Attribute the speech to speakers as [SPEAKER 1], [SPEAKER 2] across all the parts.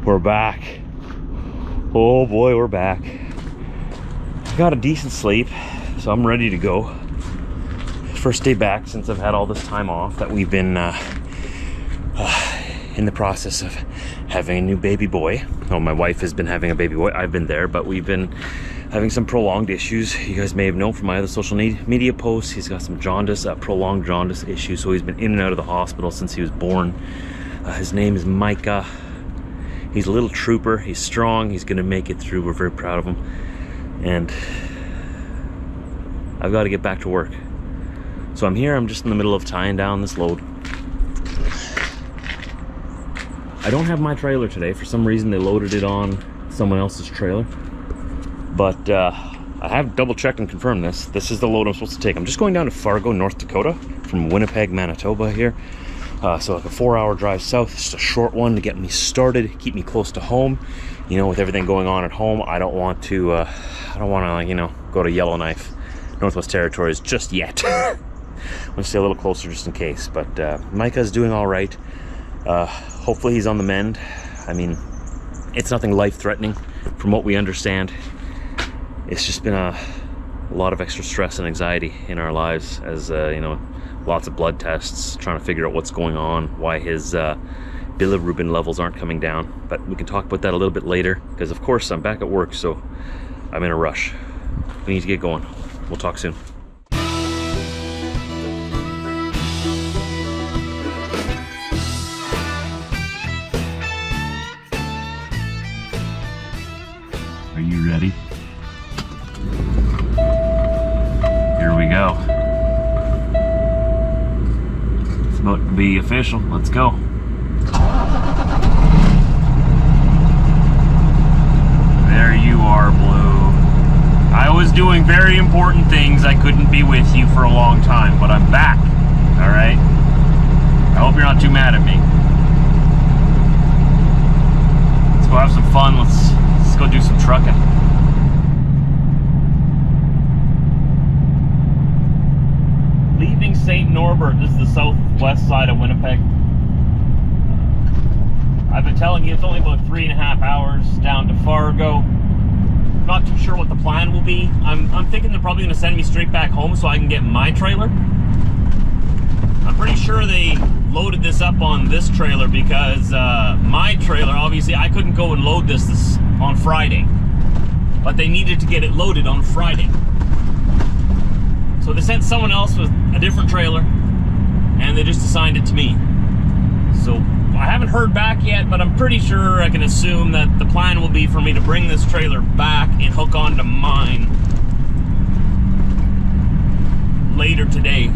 [SPEAKER 1] We're back. Oh boy, we're back. I got a decent sleep, so I'm ready to go. First day back since I've had all this time off that we've been in the process of having a new baby boy. Oh, my wife has been having a baby boy. I've been there, but we've been having some prolonged issues. You guys may have known from my other social media posts, he's got some jaundice, prolonged jaundice issues, so he's been in and out of the hospital since he was born. His name is Micah. He's a little trooper. He's strong. He's going to make it through. We're very proud of him. And I've got to get back to work. So I'm here. I'm just in the middle of tying down this load. I don't have my trailer today. For some reason, they loaded it on someone else's trailer. But I have double-checked and confirmed this. This is the load I'm supposed to take. I'm just going down to Fargo, North Dakota, from Winnipeg, Manitoba here. So like a 4-hour drive south. It's just a short one to get me started, keep me close to home. You know, with everything going on at home, I don't want to, you know, go to Yellowknife, Northwest Territories just yet. I'm gonna stay a little closer just in case. But Micah's doing all right. Hopefully he's on the mend. I mean, it's nothing life-threatening from what we understand. It's just been a lot of extra stress and anxiety in our lives as, you know, lots of blood tests, trying to figure out what's going on, why his bilirubin levels aren't coming down. But we can talk about that a little bit later, because of course I'm back at work, so I'm in a rush. We need to get going. We'll talk soon. Are you ready? Here we go. About to be official. Let's go. There you are, Blue. I was doing very important things. I couldn't be with you for a long time, but I'm back. All right? I hope you're not too mad at me. Let's go have some fun. Let's go do some trucking. Leaving St. Norbert, this is the southwest side of Winnipeg. I've been telling you it's only about 3.5 hours down to Fargo. Not too sure what the plan will be. I'm thinking they're probably going to send me straight back home so I can get my trailer. I'm pretty sure they loaded this up on this trailer because my trailer, obviously, I couldn't go and load this on Friday. But they needed to get it loaded on Friday. So they sent someone else with a different trailer, and they just assigned it to me. So I haven't heard back yet, but I'm pretty sure I can assume that the plan will be for me to bring this trailer back and hook onto mine later today.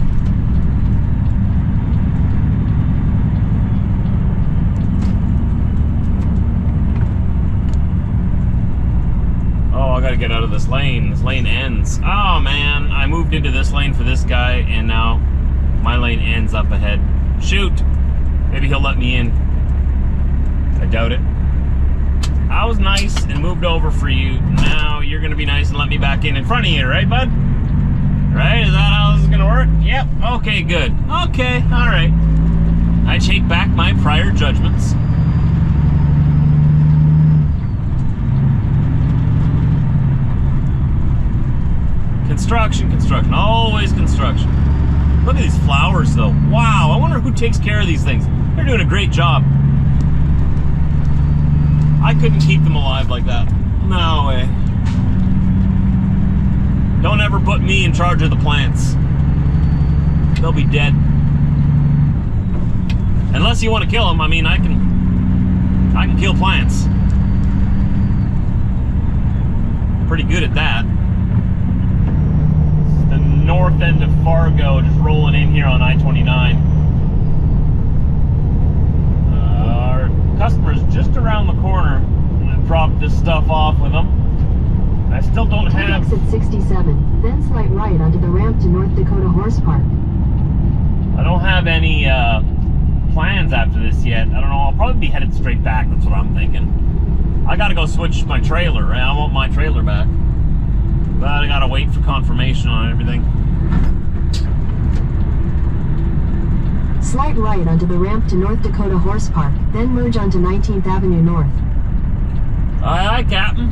[SPEAKER 1] I gotta get out of this lane. This lane ends. Oh man, I moved into this lane for this guy, and now my lane ends up ahead. Shoot! Maybe he'll let me in. I doubt it. I was nice and moved over for you. Now you're gonna be nice and let me back in front of you, right, bud? Right? Is that how this is gonna work? Yep. Okay, good. Okay, alright. I take back my prior judgments. Construction, always construction. Look at these flowers though. Wow, I wonder who takes care of these things. They're doing a great job. I couldn't keep them alive like that. No way. Don't ever put me in charge of the plants. They'll be dead. Unless you want to kill them, I mean, I can kill plants. Pretty good at that. North end of Fargo, just rolling in here on I-29. Our customer's just around the corner. I'm gonna drop this stuff off with them. I still don't have...
[SPEAKER 2] Exit 67, then slight right onto the ramp to North Dakota Horse Park.
[SPEAKER 1] I don't have any plans after this yet. I don't know, I'll probably be headed straight back, that's what I'm thinking. I gotta go switch my trailer, right? I want my trailer back. But I gotta wait for confirmation on everything.
[SPEAKER 2] Slight right onto the ramp to North Dakota Horse Park, then merge onto 19th Avenue North.
[SPEAKER 1] Aye, aye, Captain.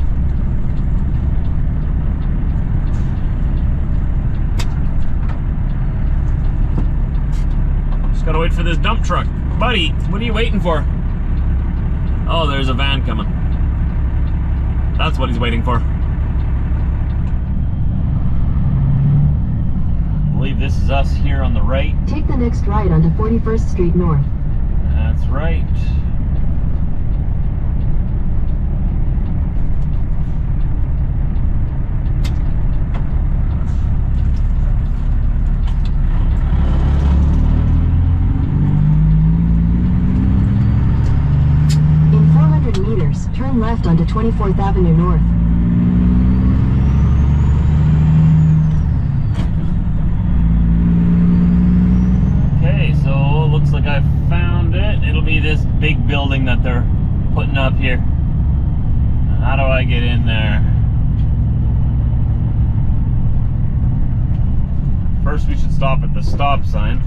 [SPEAKER 1] Just gotta wait for this dump truck. Buddy, what are you waiting for? Oh, there's a van coming. That's what he's waiting for. I believe this is us here on the right.
[SPEAKER 2] Take the next right onto 41st Street North.
[SPEAKER 1] That's right.
[SPEAKER 2] In 400 meters, turn left onto 24th Avenue North.
[SPEAKER 1] Looks like I found it. It'll be this big building that they're putting up here. How do I get in there? First we should stop at the stop sign.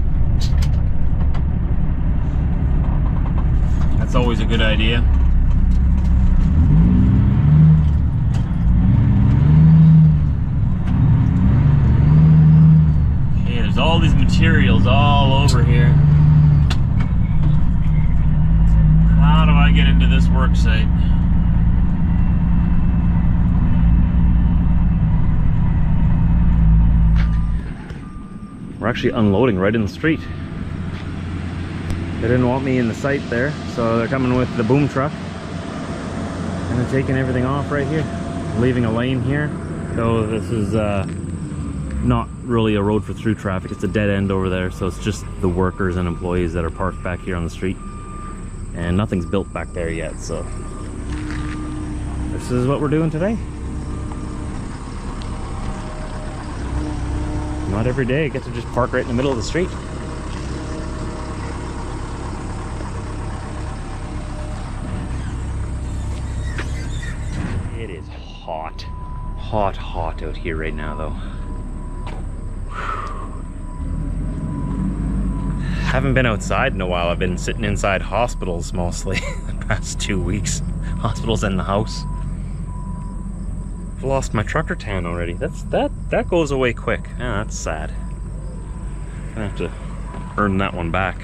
[SPEAKER 1] That's always a good idea. Okay, there's all these materials all over here. How do I get into this work site? We're actually unloading right in the street. They didn't want me in the site there, so they're coming with the boom truck. And they're taking everything off right here, leaving a lane here. So this is not really a road for through traffic, it's a dead end over there, so it's just the workers and employees that are parked back here on the street. And nothing's built back there yet, so this is what we're doing today. Not every day I get to just park right in the middle of the street. It is hot. Hot out here right now though. Haven't been outside in a while. I've been sitting inside hospitals mostly the past 2 weeks. Hospitals and the house. I've lost my trucker tan already. That goes away quick. Yeah, that's sad. I'm gonna have to earn that one back.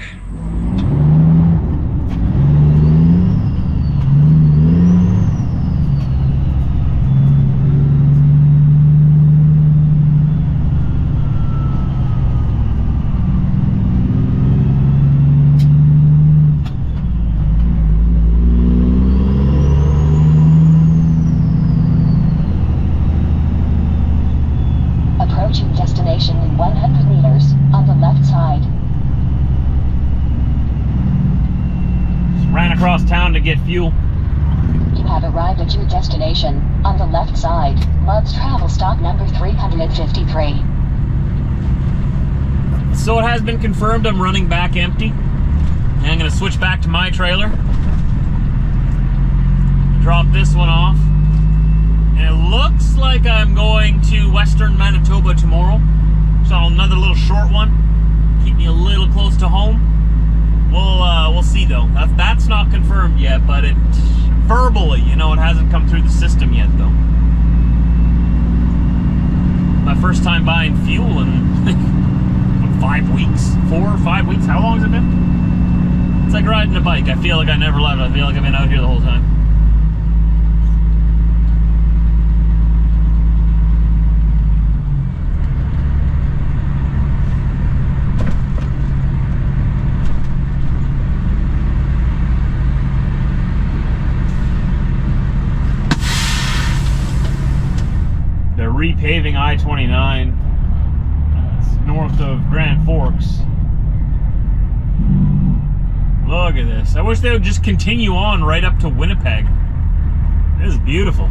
[SPEAKER 2] Destination in 100 meters on the left side.
[SPEAKER 1] Just ran across town to get fuel.
[SPEAKER 2] You have arrived at your destination on the left side. Love's travel stop number 353.
[SPEAKER 1] So it has been confirmed I'm running back empty. And I'm going to switch back to my trailer. Drop this one off. And it looks like I'm going to Western Manitoba tomorrow. So another little short one. Keep me a little close to home. We'll see though. That's not confirmed yet, but it verbally, you know, it hasn't come through the system yet though. My first time buying fuel in 5 weeks, 4 or 5 weeks. How long has it been? It's like riding a bike. I feel like I never left. I feel like I've been out here the whole time. Repaving I-29 north of Grand Forks. Look at this. I wish they would just continue on right up to Winnipeg. This is beautiful.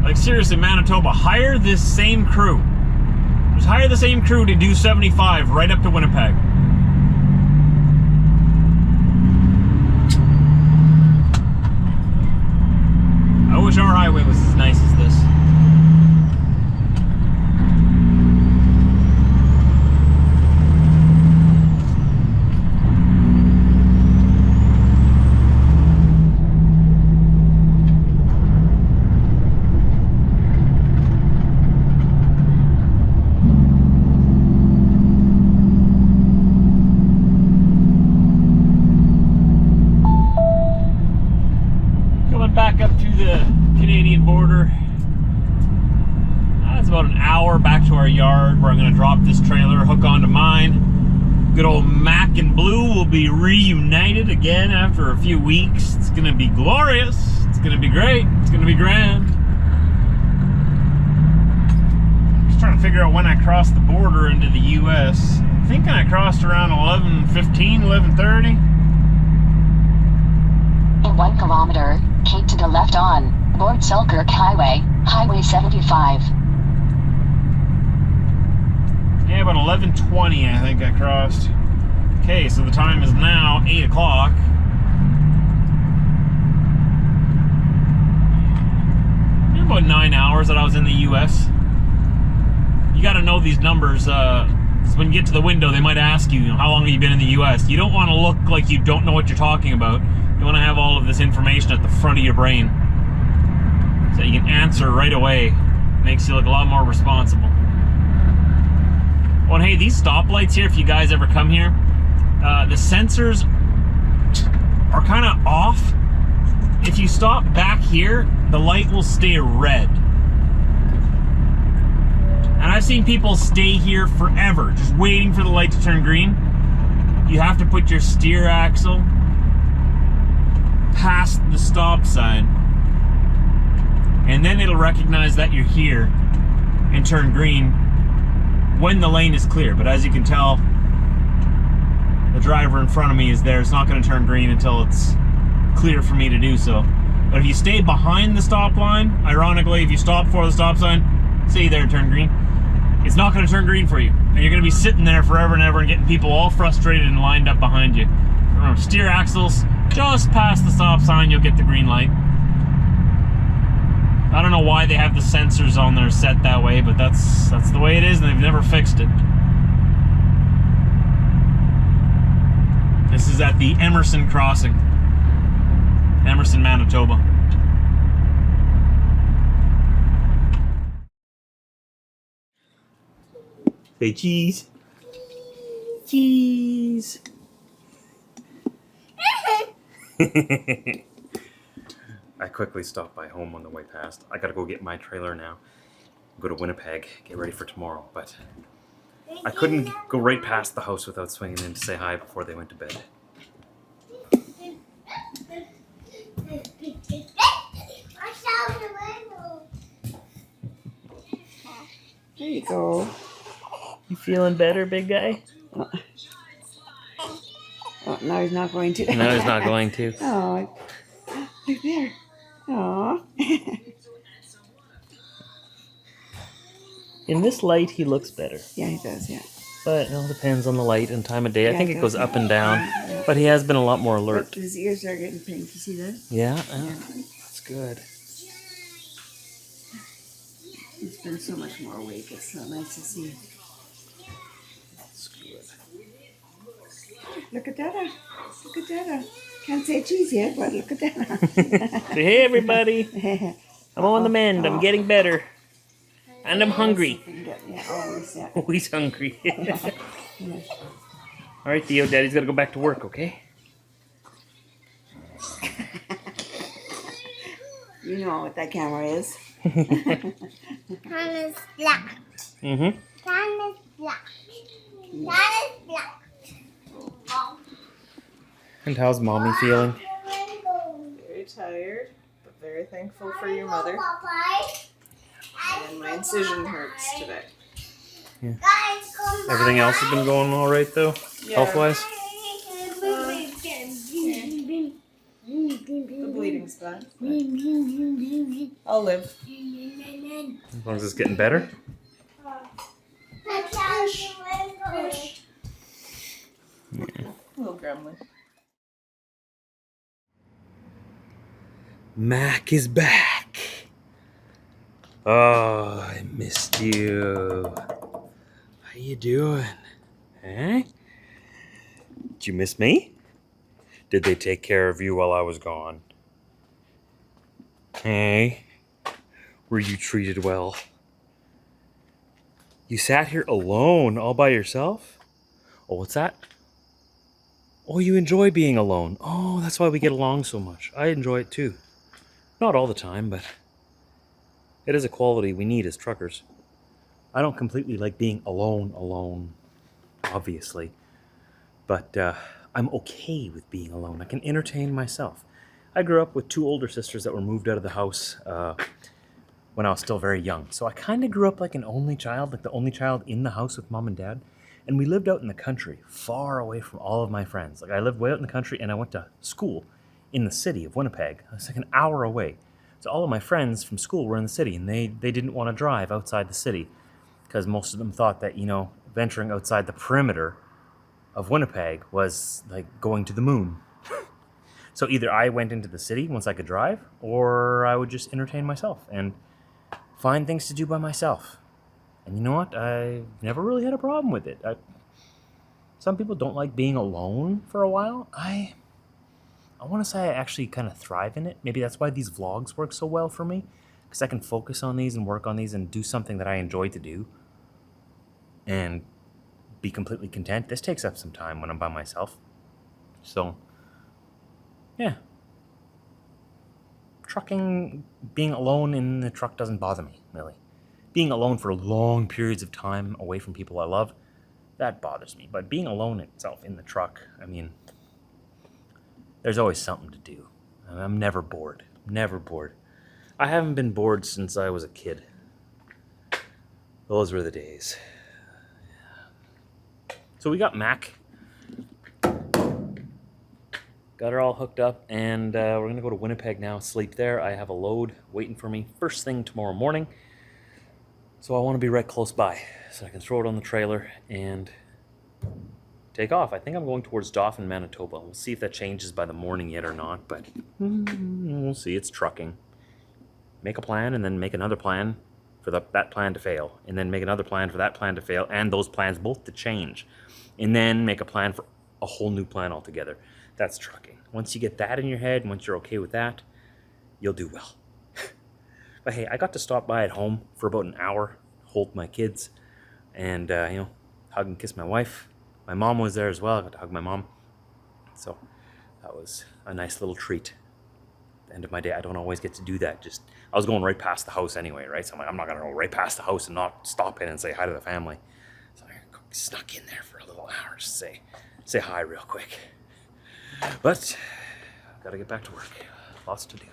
[SPEAKER 1] Like seriously, Manitoba, hire this same crew. Just hire the same crew to do 75 right up to Winnipeg. I wish our highway was as nice as this. border. That's about an hour back to our yard where I'm going to drop this trailer, hook onto mine. Good old Mac and Blue will be reunited again after a few weeks. It's going to be glorious. It's going to be great. It's going to be grand. Just trying to figure out when I crossed the border into the U.S. I'm thinking I crossed around 11:15, 11:30.
[SPEAKER 2] In 1 kilometer, keep to the left on Lord Selkirk Highway, Highway 75.
[SPEAKER 1] Yeah, about 11:20 I think I crossed. Okay, so the time is now 8 o'clock. About 9 hours that I was in the U.S. You got to know these numbers. So when you get to the window, they might ask you, how long have you been in the U.S.? You don't want to look like you don't know what you're talking about. You want to have all of this information at the front of your brain, so you can answer right away. Makes you look a lot more responsible. Oh, and hey, these stoplights here, if you guys ever come here, the sensors are kind of off. If you stop back here, the light will stay red. And I've seen people stay here forever, just waiting for the light to turn green. You have to put your steer axle past the stop sign, and then it'll recognize that you're here and turn green when the lane is clear. But as you can tell, the driver in front of me is there. It's not going to turn green until it's clear for me to do so. But if you stay behind the stop line, ironically, if you stop for the stop sign, see there, turn green, it's not going to turn green for you. And you're going to be sitting there forever and ever and getting people all frustrated and lined up behind you. Remember, steer axles just past the stop sign, you'll get the green light. I don't know why they have the sensors on there set that way, but that's the way it is, and they've never fixed it. This is at the Emerson crossing. Emerson, Manitoba. Say cheese. Cheese. I quickly stopped by home on the way past. I gotta go get my trailer now. Go to Winnipeg, get ready for tomorrow, but I couldn't go right past the house without swinging in to say hi before they went to bed.
[SPEAKER 3] There you go.
[SPEAKER 1] You feeling better, big guy?
[SPEAKER 3] Oh, no, he's not going to.
[SPEAKER 1] No, he's not going to.
[SPEAKER 3] Oh, right there. Aw.
[SPEAKER 1] In this light, he looks better.
[SPEAKER 3] Yeah, he does, yeah.
[SPEAKER 1] But it all depends on the light and time of day. I
[SPEAKER 3] Yeah,
[SPEAKER 1] think
[SPEAKER 3] it
[SPEAKER 1] it goes
[SPEAKER 3] does.
[SPEAKER 1] up and down.
[SPEAKER 3] Yeah.
[SPEAKER 1] But he has been a lot more alert.
[SPEAKER 3] But his ears are getting pink. You see that?
[SPEAKER 1] Yeah,
[SPEAKER 3] Yeah.
[SPEAKER 1] that's good.
[SPEAKER 3] He's been so much more awake. It's so nice to see.
[SPEAKER 1] That's good.
[SPEAKER 3] Look at Dada. Look at Dada. Can't say cheese yet, but look at Dada.
[SPEAKER 1] Say, hey, everybody. I'm on the mend. I'm getting better. And I'm hungry.
[SPEAKER 3] Yeah, always, yeah.
[SPEAKER 1] Always hungry.
[SPEAKER 3] Yeah.
[SPEAKER 1] All right, Theo, Daddy's got to go back to work, okay?
[SPEAKER 3] You know what that camera is.
[SPEAKER 4] Time is black.
[SPEAKER 1] Mm-hmm.
[SPEAKER 4] Time is black. Time is black.
[SPEAKER 1] And how's Mommy feeling?
[SPEAKER 5] Very tired, but very thankful for your mother. And my incision hurts today.
[SPEAKER 1] Everything else has been going all right, though,
[SPEAKER 5] Yeah.
[SPEAKER 1] health-wise?
[SPEAKER 5] The bleeding's bad. I'll live.
[SPEAKER 1] As long as it's getting better?
[SPEAKER 5] A little gremlin.
[SPEAKER 1] Mac is back. Oh, I missed you. How you doing? Eh? Did you miss me? Did they take care of you while I was gone? Hey? Were you treated well? You sat here alone, all by yourself? Oh, what's that? Oh, you enjoy being alone. Oh, that's why we get along so much. I enjoy it too. Not all the time, but It is a quality we need as truckers. I don't completely like being alone, obviously. But I'm okay with being alone. I can entertain myself. I grew up with 2 older sisters that were moved out of the house when I was still very young. So I kind of grew up like an only child, like the only child in the house with mom and dad. And we lived out in the country, far away from all of my friends. Like I lived way out in the country and I went to school in the city of Winnipeg. It's like an hour away. So all of my friends from school were in the city and they didn't want to drive outside the city because most of them thought that, you know, venturing outside the perimeter of Winnipeg was like going to the moon. So either I went into the city once I could drive or I would just entertain myself and find things to do by myself. And you know what? I've never really had a problem with it. Some people don't like being alone for a while. I want to say I actually kind of thrive in it. Maybe that's why these vlogs work so well for me, because I can focus on these and work on these and do something that I enjoy to do and be completely content. This takes up some time when I'm by myself. So, yeah. Trucking, being alone in the truck doesn't bother me, really. Being alone for long periods of time away from people I love, that bothers me. But being alone itself in the truck, I mean, there's always something to do. I'm never bored. Never bored. I haven't been bored since I was a kid. Those were the days. So we got Mac. Got her all hooked up, and we're going to go to Winnipeg now, sleep there. I have a load waiting for me first thing tomorrow morning. So I want to be right close by, so I can throw it on the trailer and take off. I think I'm going towards Dauphin, Manitoba. We'll see if that changes by the morning yet or not, but we'll see. It's trucking. Make a plan and then make another plan for that plan to fail, and then make another plan for that plan to fail, and those plans both to change, and then make a plan for a whole new plan altogether. That's trucking. Once you get that in your head, and once you're okay with that, you'll do well. But hey, I got to stop by at home for about an hour, hold my kids, and you know, hug and kiss my wife. My mom was there as well. I got to hug my mom. So that was a nice little treat. At the end of my day, I don't always get to do that. I was going right past the house anyway, right? So I'm like, I'm not gonna go right past the house and not stop in and say hi to the family. So I snuck in there for a little hour, just say hi real quick. But I've got to get back to work. Lots to do.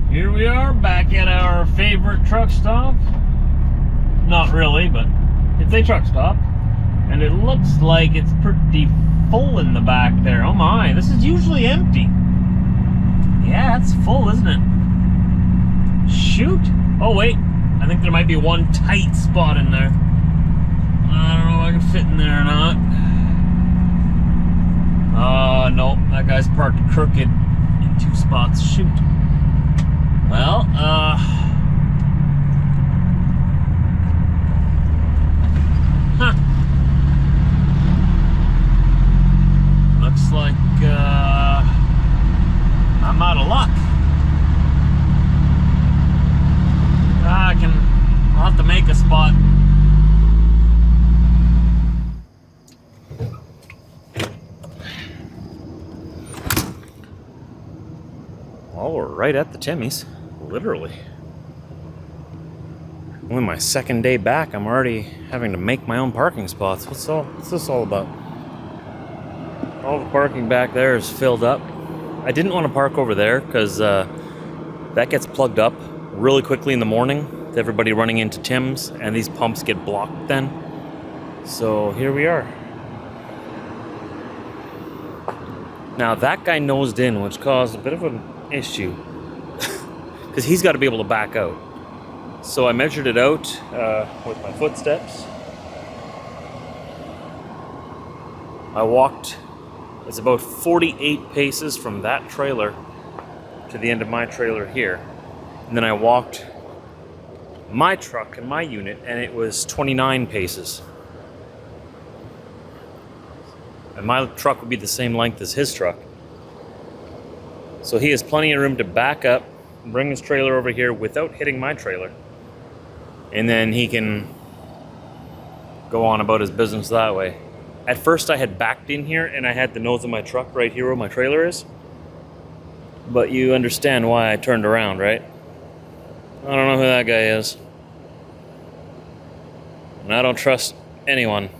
[SPEAKER 1] Here we are back at our favorite truck stop. Not really, but it's a truck stop. And it looks like it's pretty full in the back there. Oh my, this is usually empty. Yeah, it's full, isn't it? Shoot. Oh wait, I think there might be one tight spot in there. I don't know if I can fit in there or not. No, that guy's parked crooked in 2 spots. Shoot. Well, looks like, I'm out of luck. I'll have to make a spot. Well, we're right at the Timmy's, literally. Only my second day back, I'm already having to make my own parking spots. What's this all about? All the parking back there is filled up. I didn't want to park over there because that gets plugged up really quickly in the morning with everybody running into Tim's, and these pumps get blocked then. So here we are. Now that guy nosed in, which caused a bit of an issue because he's got to be able to back out. So I measured it out with my footsteps. I walked, it's about 48 paces from that trailer to the end of my trailer here. And then I walked my truck and my unit, and it was 29 paces. And my truck would be the same length as his truck. So he has plenty of room to back up, bring his trailer over here without hitting my trailer. And then he can go on about his business that way. At first I had backed in here and I had the nose of my truck right here where my trailer is. But you understand why I turned around, right? I don't know who that guy is. And I don't trust anyone.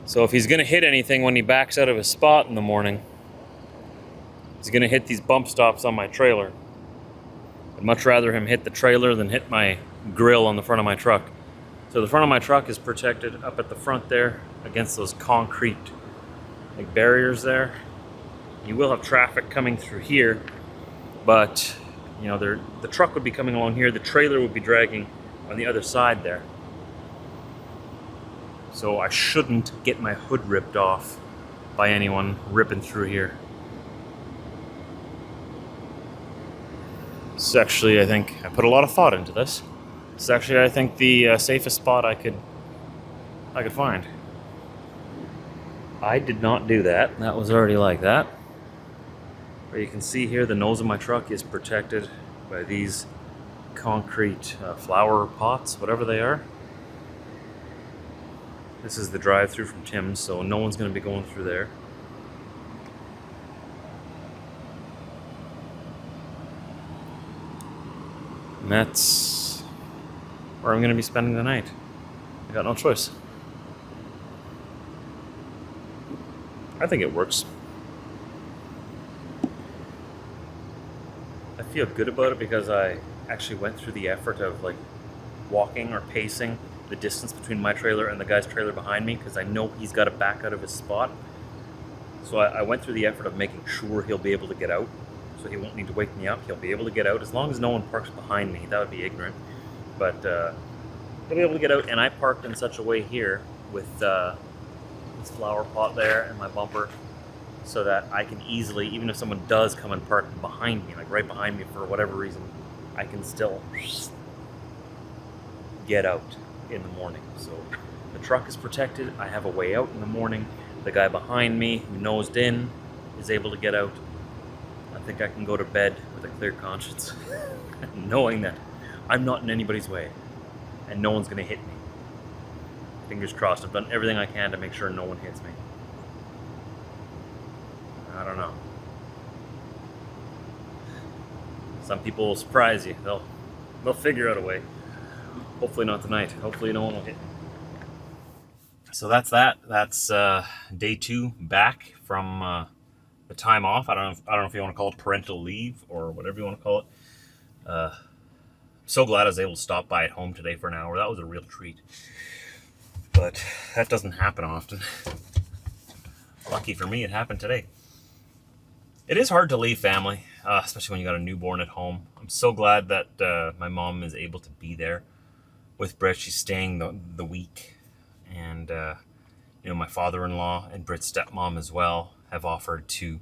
[SPEAKER 1] So if he's gonna hit anything when he backs out of his spot in the morning, he's gonna hit these bump stops on my trailer. I'd much rather him hit the trailer than hit my grill on the front of my truck. So the front of my truck is protected up at the front there against those concrete like barriers there. You will have traffic coming through here, but you know, the truck would be coming along here, the trailer would be dragging on the other side there. So I shouldn't get my hood ripped off by anyone ripping through here. This is actually, I think, I put a lot of thought into this. This is actually, I think, the safest spot I could find. I did not do that. That was already like that. But you can see here the nose of my truck is protected by these concrete flower pots, whatever they are. This is the drive-through from Tim's, so no one's going to be going through there. And that's where I'm going to be spending the night. I got no choice. I think it works. I feel good about it because I actually went through the effort of like walking or pacing the distance between my trailer and the guy's trailer behind me, because I know he's got to back out of his spot. So I went through the effort of making sure he'll be able to get out. So he won't need to wake me up. He'll be able to get out as long as no one parks behind me. That would be ignorant. But he'll be able to get out. And I parked in such a way here with this flower pot there and my bumper, so that I can easily, even if someone does come and park behind me, like right behind me for whatever reason, I can still get out in the morning. So the truck is protected. I have a way out in the morning. The guy behind me who nosed in is able to get out. I think I can go to bed with a clear conscience, knowing that I'm not in anybody's way and no one's going to hit me. Fingers crossed. I've done everything I can to make sure no one hits me. I don't know. Some people will surprise you. They'll figure out a way. Hopefully not tonight. Hopefully no one will hit me. So that's that. That's day 2 back from the time off. I don't know if you want to call it parental leave or whatever you want to call it. I'm so glad I was able to stop by at home today for an hour. That was a real treat. But that doesn't happen often. Lucky for me, it happened today. It is hard to leave family, especially when you got a newborn at home. I'm so glad that my mom is able to be there with Britt. She's staying the week. And, my father-in-law and Britt's stepmom as well have offered to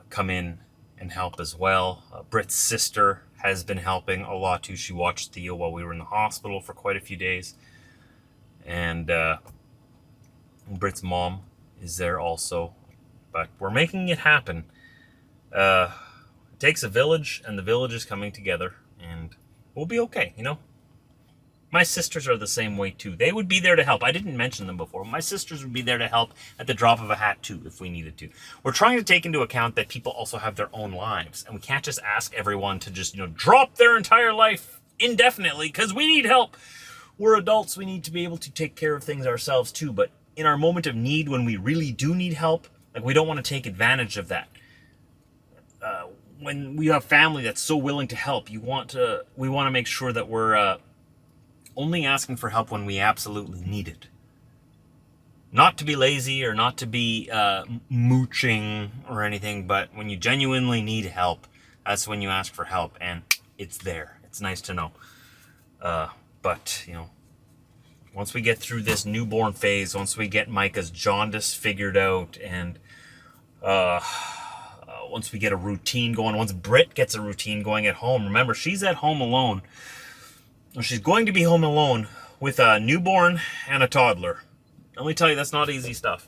[SPEAKER 1] come in and help as well. Britt's sister has been helping a lot too. She watched Theo while we were in the hospital for quite a few days. And Britt's mom is there also. But we're making it happen. It takes a village, and the village is coming together, and we'll be okay, My sisters are the same way too. They would be there to help. I didn't mention them before. My sisters would be there to help at the drop of a hat too, if we needed to. We're trying to take into account that people also have their own lives, and we can't just ask everyone to just, drop their entire life indefinitely because we need help. We're adults. We need to be able to take care of things ourselves too. But in our moment of need, when we really do need help, we don't want to take advantage of that. When we have family that's so willing to help, we want to make sure that we're only asking for help when we absolutely need it. Not to be lazy or not to be mooching or anything, but when you genuinely need help, that's when you ask for help, and it's there. It's nice to know. But, once we get through this newborn phase, once we get Micah's jaundice figured out, and once we get a routine going, once Britt gets a routine going at home, remember, she's at home alone. She's going to be home alone with a newborn and a toddler. Let me tell you, that's not easy stuff.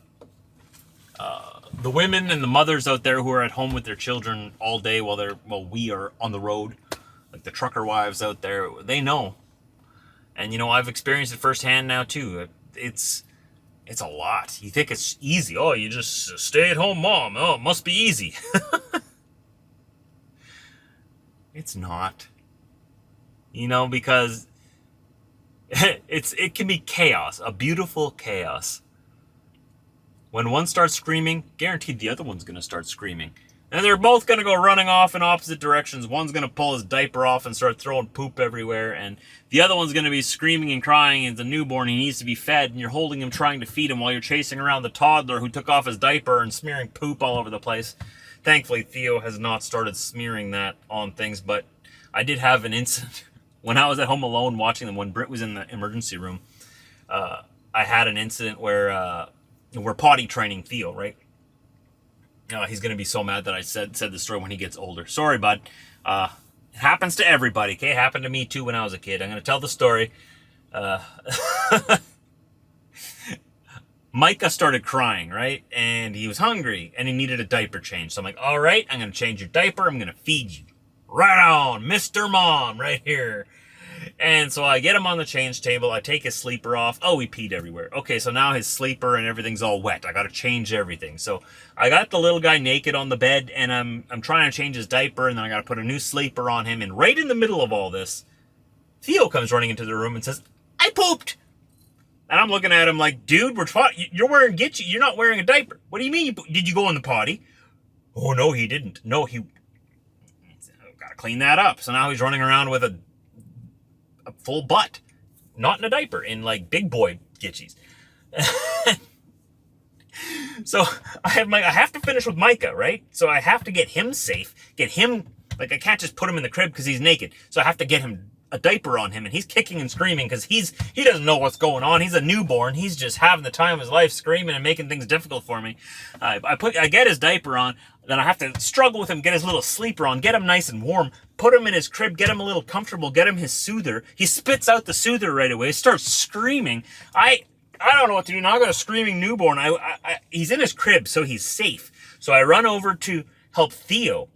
[SPEAKER 1] The women and the mothers out there who are at home with their children all day while we are on the road, like the trucker wives out there, they know. And, I've experienced it firsthand now, too. It's a lot. You think it's easy. Oh, you just stay at home mom. Oh, it must be easy. It's not. You know, because it can be chaos, a beautiful chaos. When one starts screaming, guaranteed the other one's going to start screaming. And they're both going to go running off in opposite directions. One's going to pull his diaper off and start throwing poop everywhere. And the other one's going to be screaming and crying. He's a newborn. He needs to be fed. And you're holding him, trying to feed him while you're chasing around the toddler who took off his diaper and smearing poop all over the place. Thankfully, Theo has not started smearing that on things. But I did have an incident when I was at home alone watching them. When Britt was in the emergency room, I had an incident where we're potty training Theo, right? He's going to be so mad that I said the story when he gets older. Sorry, bud. It happens to everybody, okay? It happened to me, too, when I was a kid. I'm going to tell the story. Micah started crying, right? And he was hungry, and he needed a diaper change. So I'm like, all right, I'm going to change your diaper. I'm going to feed you. Right on, Mr. Mom, right here. And so I get him on the change table. I take his sleeper off. Oh, he peed everywhere. Okay, so now his sleeper and everything's all wet. I got to change everything. So I got the little guy naked on the bed, and I'm trying to change his diaper, and then I got to put a new sleeper on him. And right in the middle of all this, Theo comes running into the room and says, I pooped. And I'm looking at him like, dude, you're wearing Gitchy. You're not wearing a diaper. What do you mean? Did you go in the potty? Oh, no, he didn't. No, he... Got to clean that up. So now he's running around with a full butt, not in a diaper, in like big boy Gitchies. So I have to finish with Micah, right? So I have to get him safe, get him, like I can't just put him in the crib because he's naked. So I have to get him a diaper on him, and he's kicking and screaming because he doesn't know what's going on. He's a newborn. He's just having the time of his life, screaming and making things difficult for me. I get his diaper on, then I have to struggle with him, get his little sleeper on, get him nice and warm, put him in his crib, get him a little comfortable, get him his soother. He spits out the soother right away, starts screaming. I don't know what to do. Now I got a screaming newborn. He's in his crib, so he's safe. So I run over to help Theo.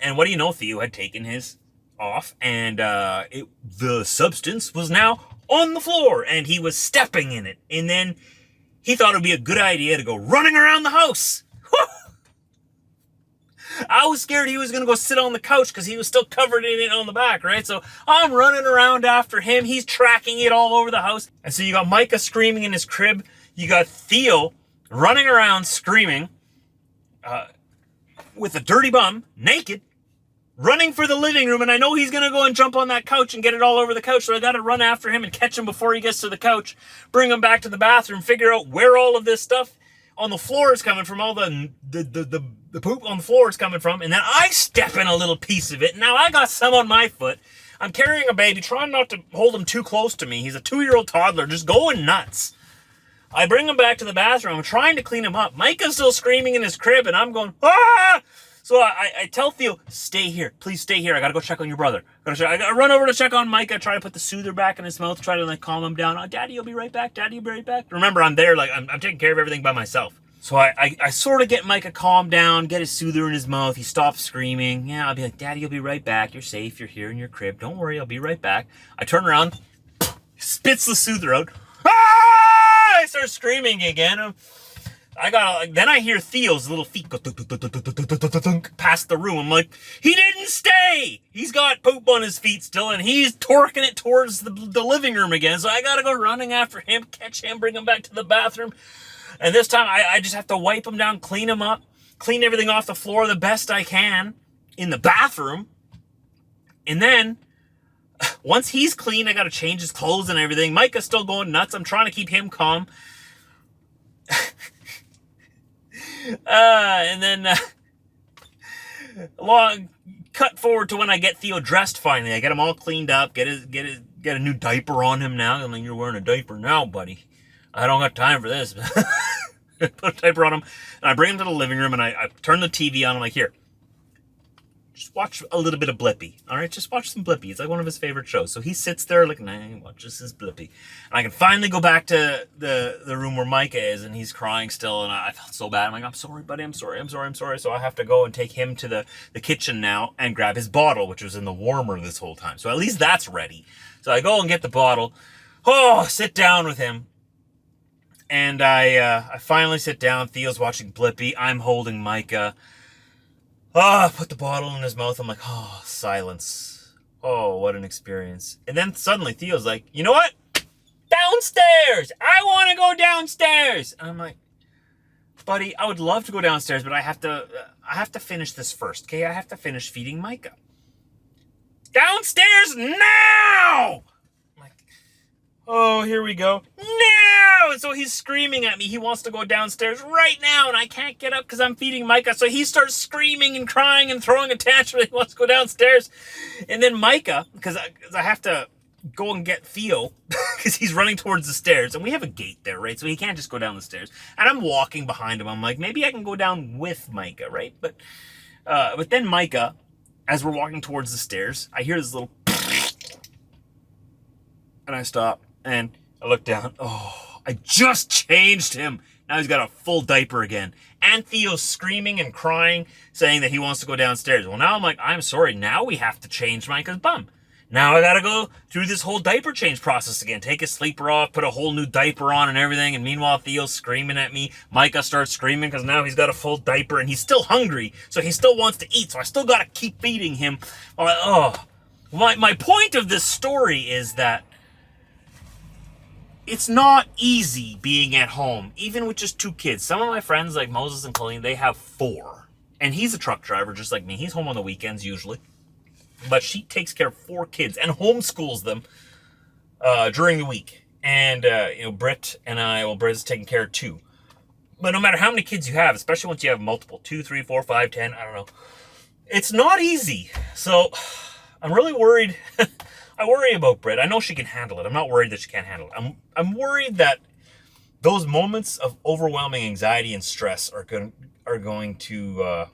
[SPEAKER 1] And what do you know? Theo had taken his off, and the substance was now on the floor, and he was stepping in it. And then he thought it would be a good idea to go running around the house. I was scared he was going to go sit on the couch because he was still covered in it on the back, right? So I'm running around after him. He's tracking it all over the house. And so you got Micah screaming in his crib. You got Theo running around screaming with a dirty bum, naked, running for the living room. And I know he's going to go and jump on that couch and get it all over the couch. So I got to run after him and catch him before he gets to the couch, bring him back to the bathroom, figure out where all of this stuff on the floor is coming from, all the poop on the floor is coming from, and then I step in a little piece of it. Now I got some on my foot. I'm carrying a baby, trying not to hold him too close to me. He's a 2-year-old toddler, just going nuts. I bring him back to the bathroom. I'm trying to clean him up. Micah's still screaming in his crib, and I'm going, ah! So I tell Theo, stay here. Please stay here. I got to go check on your brother. I got to run over to check on Micah, try to put the soother back in his mouth, try to calm him down. Oh, Daddy, you'll be right back. Daddy, you'll be right back. Remember, I'm there. I'm taking care of everything by myself. So I sort of get Micah calmed down, get his soother in his mouth. He stops screaming. Yeah, I'll be like, Daddy, you'll be right back. You're safe. You're here in your crib. Don't worry. I'll be right back. I turn around, spits the soother out. Ah! I start screaming again. Then I hear Theo's little feet go past the room. I'm like, he didn't stay. He's got poop on his feet still, and he's torquing it towards the living room again. So I got to go running after him, catch him, bring him back to the bathroom. And this time I just have to wipe him down, clean him up, clean everything off the floor the best I can in the bathroom. And then once he's clean, I got to change his clothes and everything. Micah's still going nuts. I'm trying to keep him calm. And then cut forward to when I get Theo dressed finally. I get him all cleaned up, get a new diaper on him now. I'm like, you're wearing a diaper now, buddy. I don't got time for this. Put a diaper on him, and I bring him to the living room, and I turn the TV on. I'm like, here, just watch a little bit of Blippi. All right, just watch some Blippi. It's like one of his favorite shows. So he sits there like, nah, he watches his Blippi. And I can finally go back to the room where Micah is, and he's crying still, and I felt so bad. I'm like, I'm sorry, buddy. I'm sorry. So I have to go and take him to the kitchen now and grab his bottle, which was in the warmer this whole time. So at least that's ready. So I go and get the bottle. Oh, sit down with him. And I finally sit down. Theo's watching Blippi. I'm holding Micah. I put the bottle in his mouth. I'm like, oh, silence. Oh, what an experience. And then suddenly Theo's like, you know what? Downstairs! I want to go downstairs! And I'm like, buddy, I would love to go downstairs, but I have to finish this first, okay? I have to finish feeding Micah. Downstairs now! I'm like, oh, here we go. No! And so he's screaming at me. He wants to go downstairs right now, and I can't get up because I'm feeding Micah. So he starts screaming and crying and throwing a tantrum. He wants to go downstairs. And then Micah, because I have to go and get Theo because he's running towards the stairs, and we have a gate there, right? So he can't just go down the stairs. And I'm walking behind him. I'm like, maybe I can go down with Micah, right? But then Micah, as we're walking towards the stairs, I hear this little and I stop and I look down. Oh, I just changed him. Now he's got a full diaper again. And Theo's screaming and crying, saying that he wants to go downstairs. Well, now I'm like, I'm sorry. Now we have to change Micah's bum. Now I gotta go through this whole diaper change process again. Take his sleeper off, put a whole new diaper on and everything. And meanwhile, Theo's screaming at me. Micah starts screaming because now he's got a full diaper and he's still hungry. So he still wants to eat. So I still gotta keep feeding him. My point of this story is that it's not easy being at home, even with just 2 kids. Some of my friends, like Moses and Colleen, they have 4. And he's a truck driver just like me. He's home on the weekends usually. But she takes care of 4 kids and homeschools them during the week. And, Britt and I, Britt's taking care of 2. But no matter how many kids you have, especially once you have multiple, 2, 3, 4, 5, 10, I don't know. It's not easy. So I'm really worried. I worry about Britt. I know she can handle it. I'm not worried that she can't handle it. I'm worried that those moments of overwhelming anxiety and stress are going to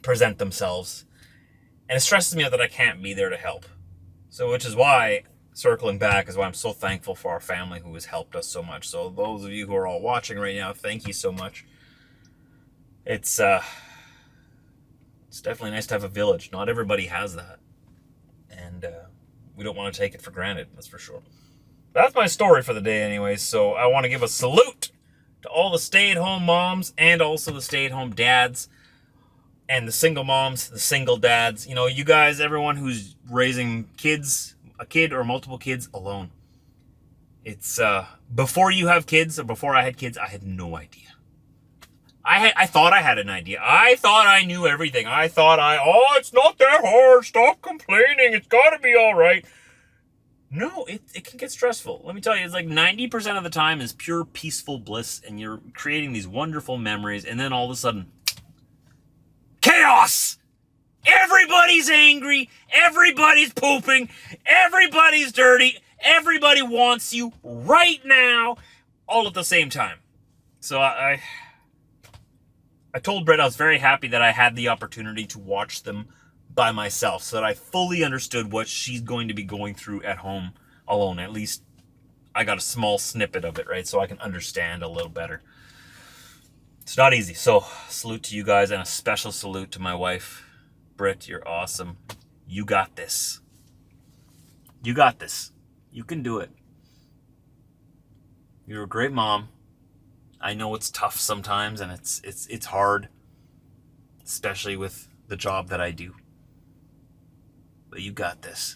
[SPEAKER 1] present themselves. And it stresses me out that I can't be there to help. So, which is why, circling back, is why I'm so thankful for our family who has helped us so much. So those of you who are all watching right now, thank you so much. It's definitely nice to have a village. Not everybody has that. And we don't want to take it for granted, that's for sure. That's my story for the day anyways. So I want to give a salute to all the stay-at-home moms and also the stay-at-home dads. And the single moms, the single dads, you guys, everyone who's raising kids, a kid or multiple kids alone. It's, before you have kids or before I had kids, I had no idea. I thought I had an idea. I thought I knew everything. I thought it's not that hard. Stop complaining. It's got to be all right. No, it can get stressful. Let me tell you, it's like 90% of the time is pure peaceful bliss and you're creating these wonderful memories. And then all of a sudden, chaos! Everybody's angry. Everybody's pooping. Everybody's dirty. Everybody wants you right now, all at the same time. So I told Brett I was very happy that I had the opportunity to watch them by myself so that I fully understood what she's going to be going through at home alone. At least I got a small snippet of it, right? So I can understand a little better. It's not easy. So salute to you guys and a special salute to my wife. Britt, you're awesome. You got this. You got this. You can do it. You're a great mom. I know it's tough sometimes and it's hard, especially with the job that I do. But you got this.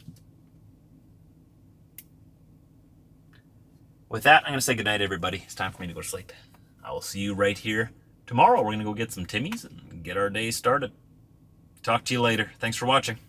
[SPEAKER 1] With that, I'm going to say goodnight, everybody. It's time for me to go to sleep. I will see you right here tomorrow. We're going to go get some Timmies and get our day started. Talk to you later. Thanks for watching.